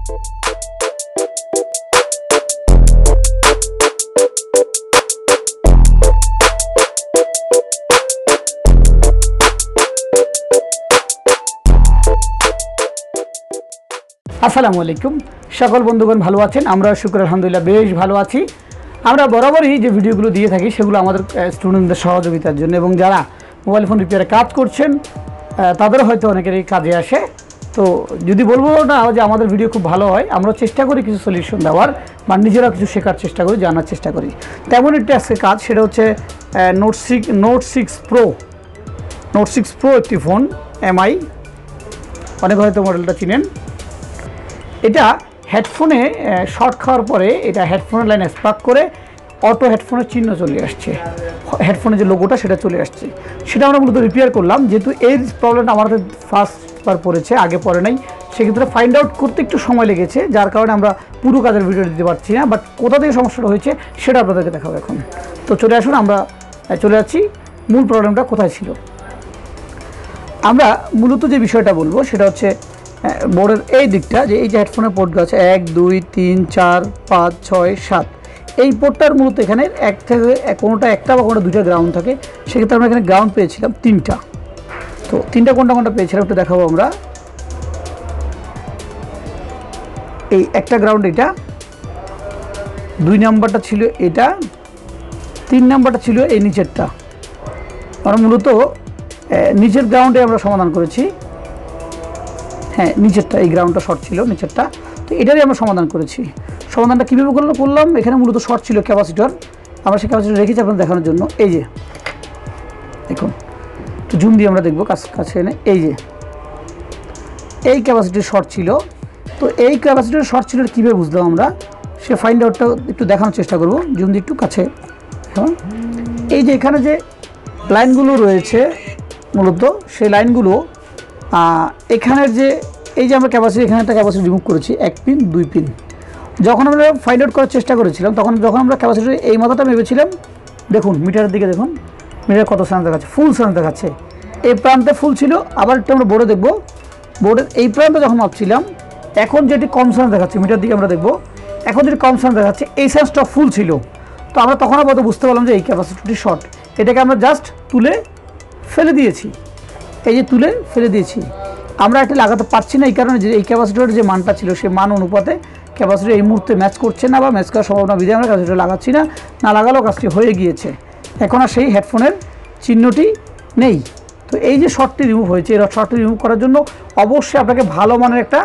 আসসালামু আলাইকুম সকল বন্ধুগণ ভালো আছেন আমরা শুকর আলহামদুলিল্লাহ বেশ ভালো আছি আমরা বরাবরই যে ভিডিওগুলো দিয়ে থাকি সেগুলো আমাদের স্টুডেন্টদের সহযোগিতার জন্য এবং যারা মোবাইল ফোন রিপেয়ারে কাজ করছেন তাদের হয়তো অনেকেরই কাজে আসে তো যদি বলবো না যে আমাদের ভিডিও খুব ভালো হয় আমরা চেষ্টা করি কিছু সলিউশন দেওয়ার বা নিজেরা কিছু শেখার চেষ্টা করি জানার চেষ্টা করি তেমন একটা আজকে কাজ সেটা হচ্ছে নোট সিক্স প্রো একটি ফোন এমআই অনেক হয়তো মডেলটা চিনেন এটা হেডফোনে শর্ট খাওয়ার পরে এটা হেডফোনের লাইন স্পার্ক করে অটো হেডফোনের চিহ্ন চলে আসছে হেডফোনের যে লোগোটা সেটা চলে আসছে সেটা আমরা মূলত রিপেয়ার করলাম যেহেতু এই প্রবলেমটা আমাদের ফার্স্টবার পড়েছে আগে পড়ে নাই সেক্ষেত্রে ফাইন্ড আউট করতে একটু সময় লেগেছে যার কারণে আমরা পুরো কাজের ভিডিও দিতে পারছি না বাট কোথা থেকে সমস্যাটা হয়েছে সেটা আপনাদেরকে দেখাবো এখন তো চলে আসুন আমরা চলে যাচ্ছি মূল প্রবলেমটা কোথায় ছিল আমরা মূলত যে বিষয়টা বলবো সেটা হচ্ছে বোর্ডের এই দিকটা যে এই যে হেডফোনের পোর্ট আছে 1 2 3 4 5 6 7 এই পোর্টটার মূলত এখানে এক থেকে কোনোটা একটা বা কোনোটা দুইটা গ্রাউন্ড থাকে সেক্ষেত্রে আমরা এখানে গ্রাউন্ড পেয়েছিলাম তিনটা তো তিনটা কোনটা পেয়েছিলাম একটু দেখাবো আমরা এই একটা গ্রাউন্ড এটা 2 নাম্বারটা ছিল এটা 3 নাম্বারটা ছিল এই নিচেরটা আমরা মূলত নিচের গ্রাউন্ডে আমরা সমাধান করেছি হ্যাঁ নিচেরটা এই গ্রাউন্ডটা শর্ট ছিল নিচেরটা তো এটারই আমরা সমাধান করেছি সমাধানটা কীভাবে করলাম এখানে মূলত শর্ট ছিল ক্যাপাসিটর আমরা সেই ক্যাপাসিটর রেখেছি আপনাদের দেখানোর জন্য এই যে দেখুন তো জুম দিয়ে আমরা দেখবো কাছে এনে এই যে এই ক্যাপাসিটির শর্ট ছিল তো এই ক্যাপাসিটির শর্ট ছিল কীভাবে বুঝলাম আমরা সে ফাইন্ড আউটটা একটু দেখানোর চেষ্টা করব জুম দিয়ে একটু কাছে হ্যাঁ এই যে এখানে যে লাইনগুলো রয়েছে মূলত সেই লাইনগুলো এখানের যে এই যে আমরা ক্যাপাসিটি এখানে একটা ক্যাপাসিটি রিমুভ করেছি 1 পিন 2 পিন যখন আমরা ফাইন্ড আউট করার চেষ্টা করেছিলাম যখন আমরা ক্যাপাসিটির এই মাথাটা ভেবেছিলাম দেখুন মিটারের দিকে দেখুন মিটার কত সেন্স দেখাচ্ছে ফুল সেন্স দেখাচ্ছে এই প্রান্তে ফুল ছিল আবার একটু আমরা বোর্ডে দেখব বোর্ডের এই প্রান্তে যখন মাপছিলাম এখন যেটি কম সেন্স দেখাচ্ছে মিটার দিকে আমরা দেখব এখন যেটি কম সেন্স দেখাচ্ছে এই সেন্সটা ফুল ছিল তো আমরা তখন আবার বুঝতে পারলাম যে এই ক্যাপাসিটিটি শর্ট এটাকে আমরা জাস্ট তুলে ফেলে দিয়েছি এই যে তুলে ফেলে দিয়েছি আমরা এটা লাগাতে পারছি না এই কারণে যে এই ক্যাপাসিটরের যে মানটা ছিল সেই মান অনুপাতে ক্যাপাসিটর এই মুহূর্তে ম্যাচ করছে না বা ম্যাচ করার সম্ভাবনা বিধে আমরা ক্যাপাসিটর লাগাচ্ছি না লাগালেও কাজটি হয়ে গিয়েছে এখন আর সেই হেডফোনের চিহ্নটি নেই তো এই যে শর্টটি রিমুভ হয়েছে এই শর্টটি রিমুভ করার জন্য অবশ্যই আপনাকে ভালো মানের একটা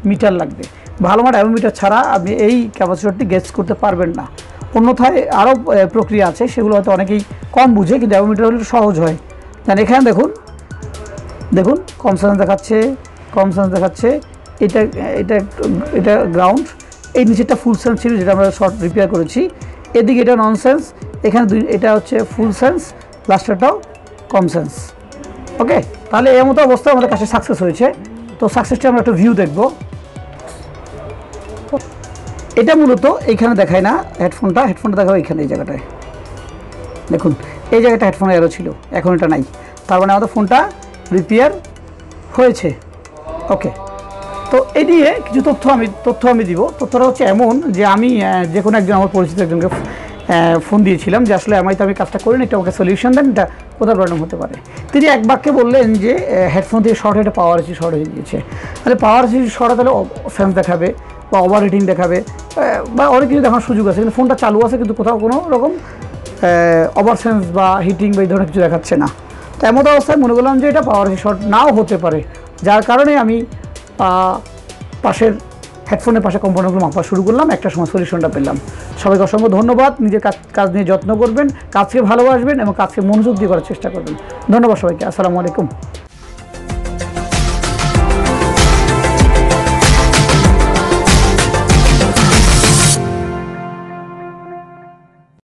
মিটার লাগবে ভালো মানের অ্যামোমিটার ছাড়া আপনি এই ক্যাপাসিটরটি গেস করতে পারবেন না অন্যথায় আরও প্রক্রিয়া আছে সেগুলো হয়তো অনেকেই কম বুঝে কিন্তু অ্যামোমিটার হলে সহজ হয় কারণ এখানে দেখুন কম সেন্স দেখাচ্ছে এটা গ্রাউন্ড এই নিচেটা ফুল সেন্স ছিল যেটা আমরা শর্ট রিপেয়ার করেছি এদিকে এটা নন সেন্স এখানে এটা হচ্ছে ফুল সেন্স লাস্টেরটাও কম সেন্স ওকে তাহলে এই মতো অবস্থায় আমাদের কাছে সাকসেস হয়েছে তো সাকসেসটি আমরা একটা ভিউ দেখব এটা মূলত এইখানে দেখায় না হেডফোনটা দেখাবো এইখানে এই জায়গাটায় দেখুন এই জায়গাটা হেডফোনের এরো ছিল এখন এটা নাই তার মানে আমাদের ফোনটা রিপেয়ার হয়েছে ওকে তো এই দিয়ে কিছু তথ্য আমি দিব তথ্যটা হচ্ছে এমন যে আমি যে কোনো একজন আমার পরিচিত একজনকে ফোন দিয়েছিলাম যে আসলে আমি কাজটা করি না এটা আমাকে সলিউশন দেন এটা কোথায় প্রবলেম হতে পারে তিনি এক বাক্যে বললেন যে হেডফোন দিয়ে শর্ট হয়ে পাওয়ার এসি শর্ট হয়ে গিয়েছে তাহলে পাওয়ার এসি শর্ট তাহলে সেন্স দেখাবে বা ওভার হিটিং দেখাবে বা অনেক কিছু দেখানোর সুযোগ আছে কিন্তু ফোনটা চালু আছে কিন্তু কোথাও কোনো রকম ওভার সেন্স বা হিটিং বা এই ধরনের কিছু দেখাচ্ছে না তো এমন অবস্থায় মনে করলাম যে এটা পাওয়ার শর্ট নাও হতে পারে যার কারণে আমি পাশের হেডফোনের পাশে কম্পোনেন্টগুলো মাপা শুরু করলাম একটা সময় সলিউশনটা পেলাম সবাইকে অসংখ্য ধন্যবাদ নিজের কাজ নিয়ে যত্ন করবেন কাজকে ভালোবাসবেন এবং কাজকে মনোযোগ দিয়ে করার চেষ্টা করবেন ধন্যবাদ সবাইকে আসসালামু আলাইকুম